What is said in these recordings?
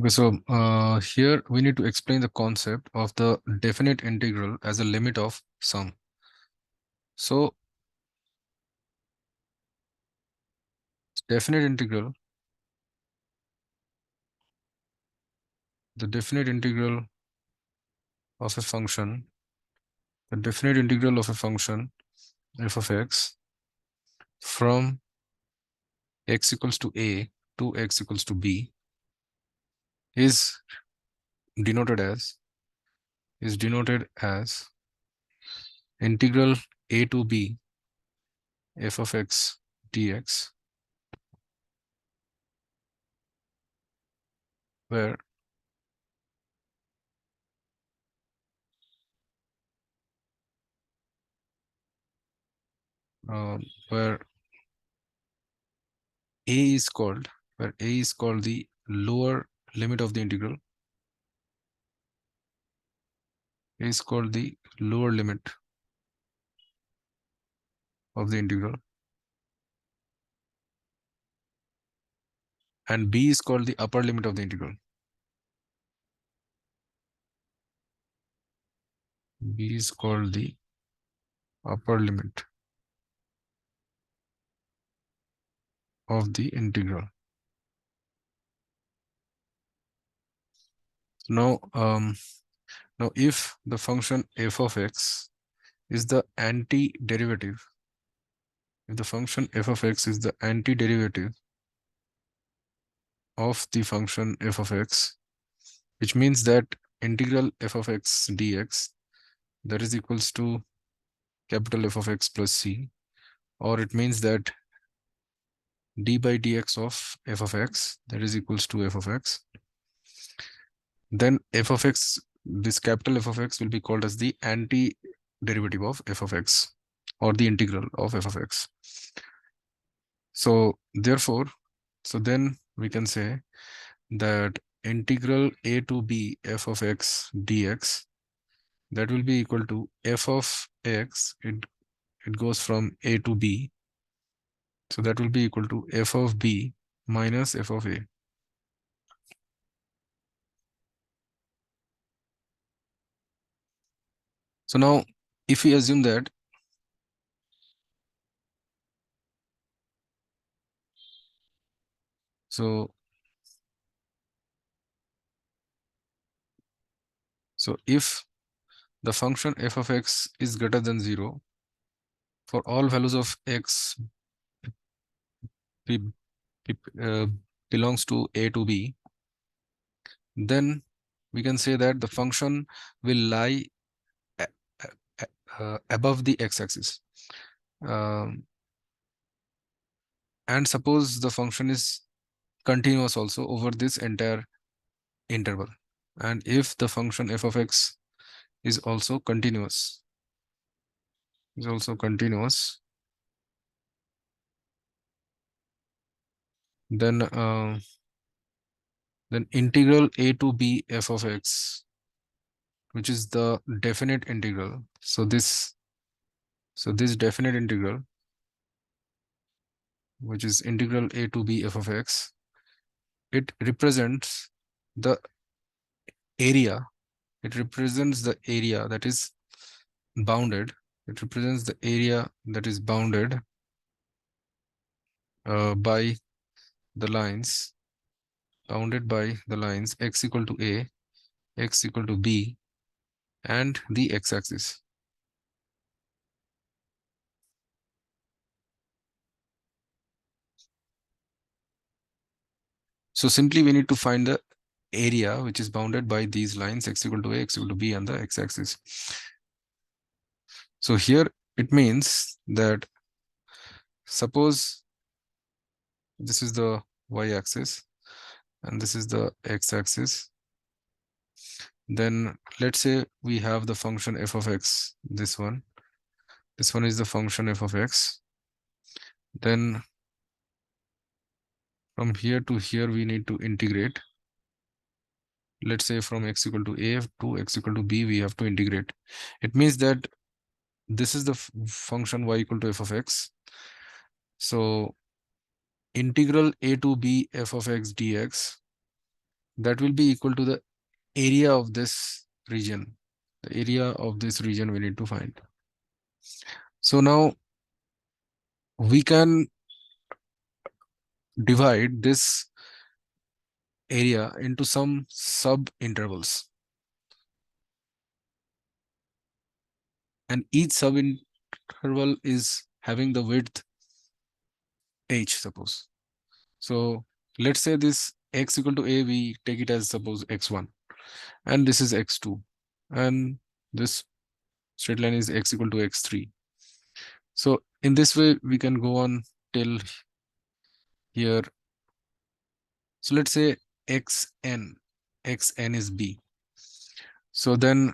Okay, so here we need to explain the concept of the definite integral as a limit of sum. So definite integral, the definite integral of a function, the definite integral of a function f of x from x equals to a to x equals to b is denoted as integral a to b f of x dx, where um, where a is called the lower limit of the integral. A is called the lower limit of the integral, and b is called the upper limit of the integral. B is called the upper limit of the integral. Now, now if the function f of x is the antiderivative, if the function f of x is the antiderivative of the function f of x, which means that integral f of x dx, that is equals to capital F of x plus c, or it means that d by dx of f of x, that is equals to f of x, then f of x, this capital F of x will be called as the antiderivative of f of x, or the integral of f of x. So therefore, so then we can say that integral a to b f of x dx, that will be equal to f of x, it goes from a to b, so that will be equal to f of b minus f of a. So now if we assume that so if the function f of x is greater than 0 for all values of x be, uh, belongs to a to b, then we can say that the function will lie above the x-axis. Um, and suppose the function is continuous also over this entire interval, and if the function f of x is also continuous, then integral a to b f of x, which is the definite integral, this definite integral, which is integral a to b f of x, it represents the area, that is bounded, by the lines, x equal to a, x equal to b, and the x-axis. So simply we need to find the area which is bounded by these lines, x equal to a, x equal to b, and the x-axis. So here it means that suppose this is the y-axis and this is the x-axis, then let's say we have the function f of x, this one is the function f of x. Then from here to here we need to integrate. Let's say from x equal to a to x equal to b we have to integrate. It means that this is the function y equal to f of x. So integral a to b f of x dx, that will be equal to the area of this region. The area of this region we need to find. So now we can divide this area into some sub intervals, and each sub interval is having the width h, suppose. So let's say this x equal to a, we take it as suppose x1, and this is x2, and this straight line is x equal to x3. So in this way we can go on till here. So let's say xn is b. So then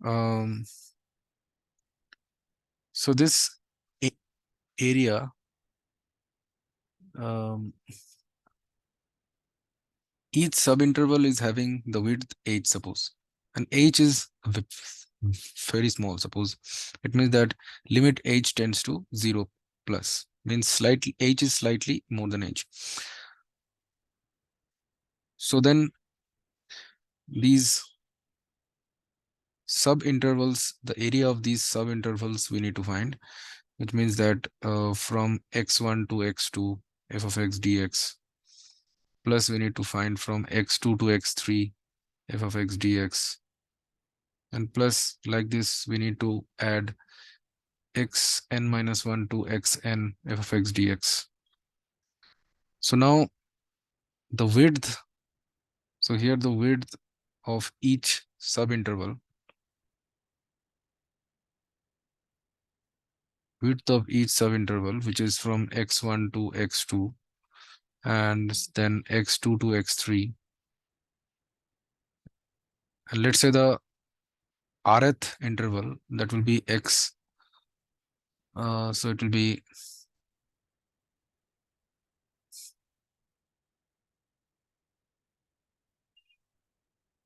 um so this area, um each subinterval is having the width h, suppose, and h is very small, suppose. It means that limit h tends to 0 plus, means slightly h is slightly more than h. So then these subintervals, the area of these subintervals we need to find, which means that from x1 to x2 f of x dx, plus we need to find from x2 to x3 f of x dx, and plus like this we need to add xn minus 1 to xn f of x dx. So now the width, so here the width of each subinterval, which is from x1 to x2 and then x2 to x3, and let's say the rth interval, that will be x, so it will be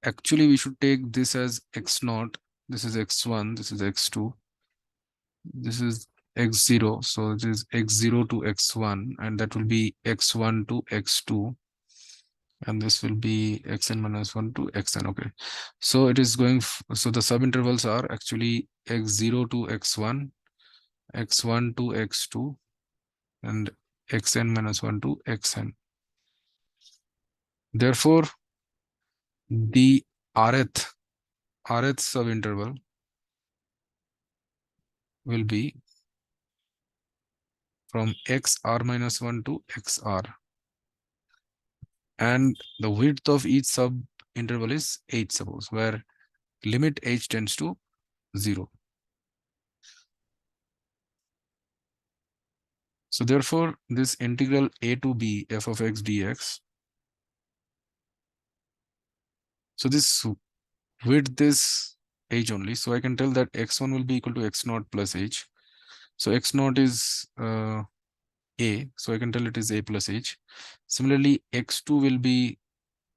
actually we should take this as x0, this is x1, this is x2, this is x0, so it is x0 to x1, and that will be x1 to x2, and this will be xn minus 1 to xn. Okay, so it is going so the subintervals are actually x0 to x1, x1 to x2, and xn minus 1 to xn. Therefore the rth subinterval will be from xr minus 1 to xr, and the width of each sub interval is h, suppose, where limit h tends to 0. So therefore this integral a to b f of x dx, so this width is h only, so I can tell that x1 will be equal to x naught plus h. So x naught is a, so I can tell it is a plus h. Similarly x2 will be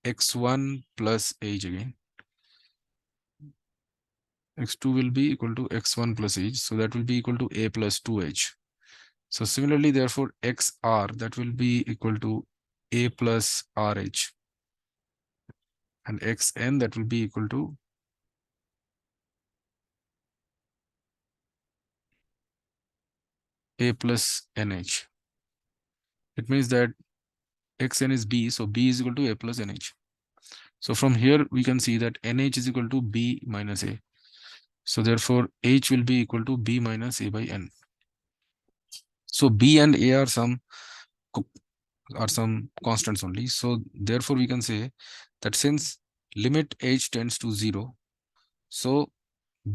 x1 plus h again. X2 will be equal to x1 plus h, so that will be equal to a plus 2h. So similarly, therefore, xr, that will be equal to a plus rh, and xn, that will be equal to a plus nh. It means that xn is b, so b is equal to a plus nh. So from here we can see that nh is equal to b minus a. So therefore h will be equal to b minus a by n. So b and a are some constants only. So therefore we can say that since limit h tends to 0, so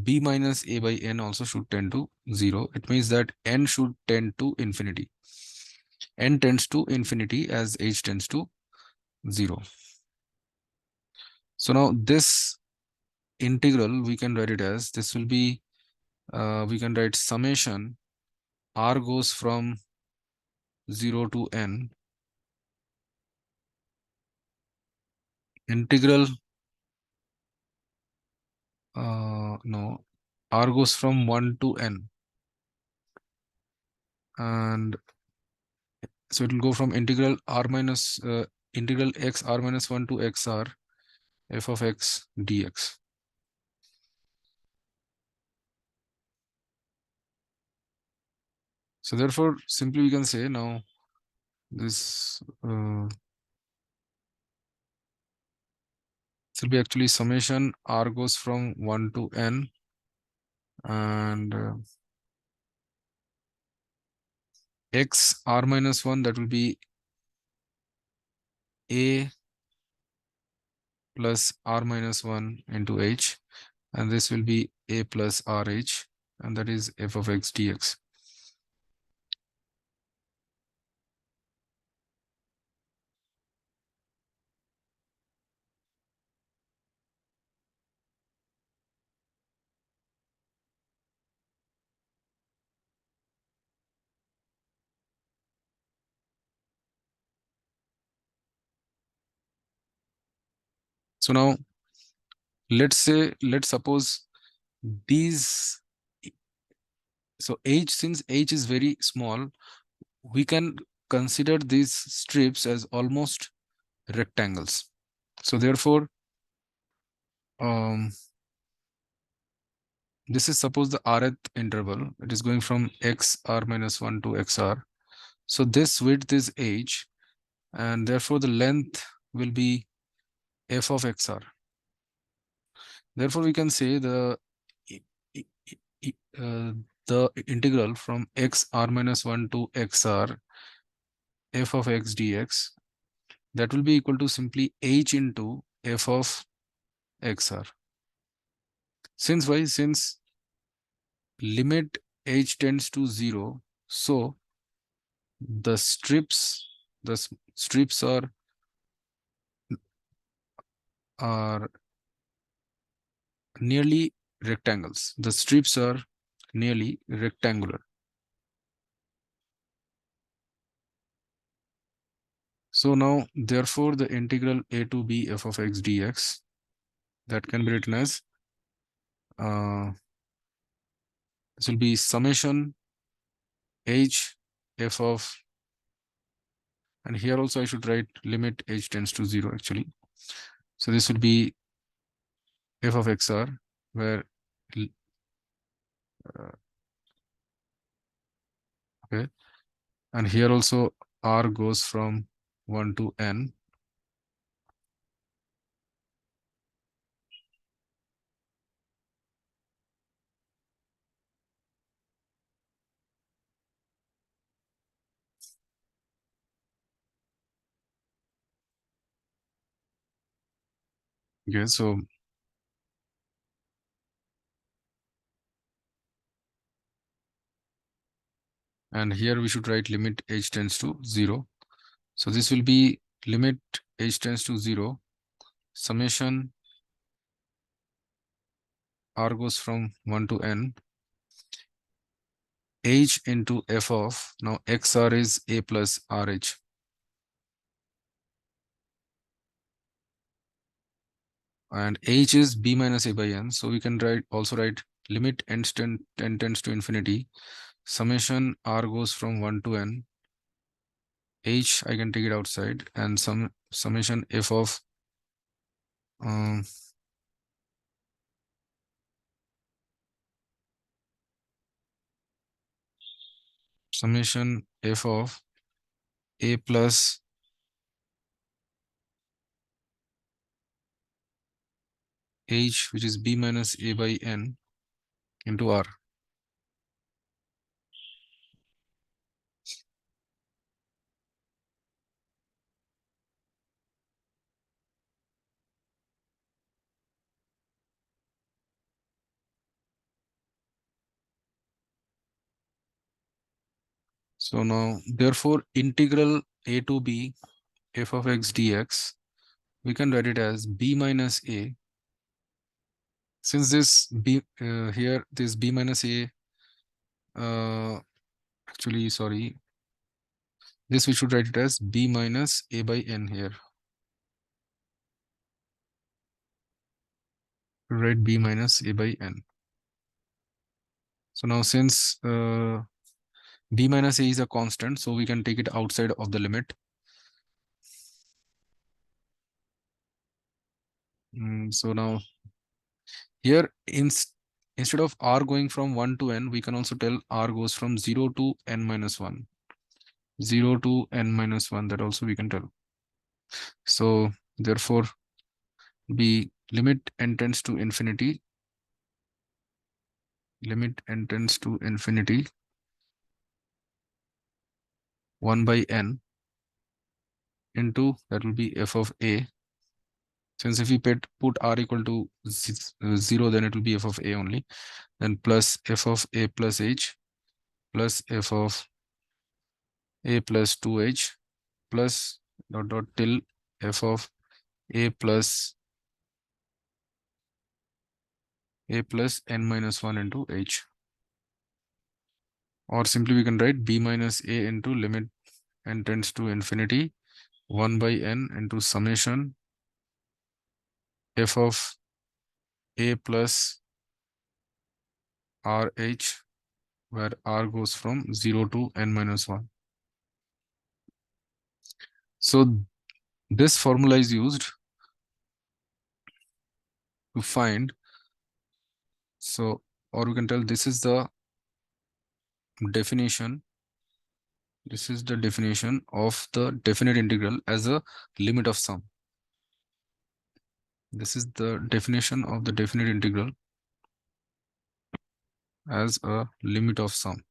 b minus a by n also should tend to 0. It means that n should tend to infinity. N tends to infinity as h tends to 0. So now this integral, we can write it as, this will be, we can write summation r goes from 0 to n, integral, no, r goes from 1 to n, and So it will go from integral integral x r minus 1 to x r f of x dx. So therefore, simply we can say now this will be actually summation r goes from 1 to n, and x r minus 1, that will be a plus r minus 1 into h, and this will be a plus rh, and that is f of x dx. So now let's suppose these, so h, since h is very small, we can consider these strips as almost rectangles. So therefore, this is suppose the rth interval. It is going from x r minus 1 to x r. So this width is h, and therefore the length will be f of x r. Therefore, we can say the integral from x r minus 1 to x r f of x dx, that will be equal to simply h into f of x r. Since why? Since limit h tends to 0, so the strips are nearly rectangles. The strips are nearly rectangular. So now, therefore, the integral a to b f of x dx, that can be written as this will be summation h f of, and here also I should write limit h tends to 0 actually. So this will be f of x r, where okay, and here also r goes from 1 to n. Okay, so and here we should write limit h tends to 0. So this will be limit h tends to 0, summation r goes from 1 to n, h into f of, now xr is a plus rh, and h is b minus a by n. So we can also write limit n tends to infinity, summation r goes from 1 to n, h I can take it outside, and summation f of um, summation f of a plus h, which is b minus a by n, into r. So now, therefore, integral a to b f of x dx, we can write it as b minus a. Since this b here, this b minus a, actually, sorry, this we should write it as b minus a by n here. Write b minus a by n. So now, since b minus a is a constant, so we can take it outside of the limit. So now here instead of r going from 1 to n, we can also tell r goes from 0 to n minus 1. 0 to n minus 1, that also we can tell. So therefore b limit n tends to infinity, limit n tends to infinity 1 by n into, that will be f of a. Since if we put r equal to 0, then it will be f of a only. Then plus f of a plus h plus f of a plus 2h plus dot dot till f of a plus n minus 1 into h. Or simply we can write b minus a into limit n tends to infinity 1 by n into summation f of a plus rh, where r goes from 0 to n minus 1. So this formula is used to find, so, or we can tell this is the definition, this is the definition of the definite integral as a limit of sum. This is the definition of the definite integral as a limit of sum.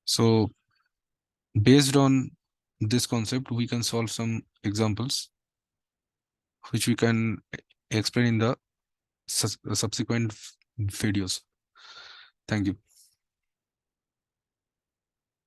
So based on this concept, we can solve some examples which we can explain in the subsequent videos. Thank you.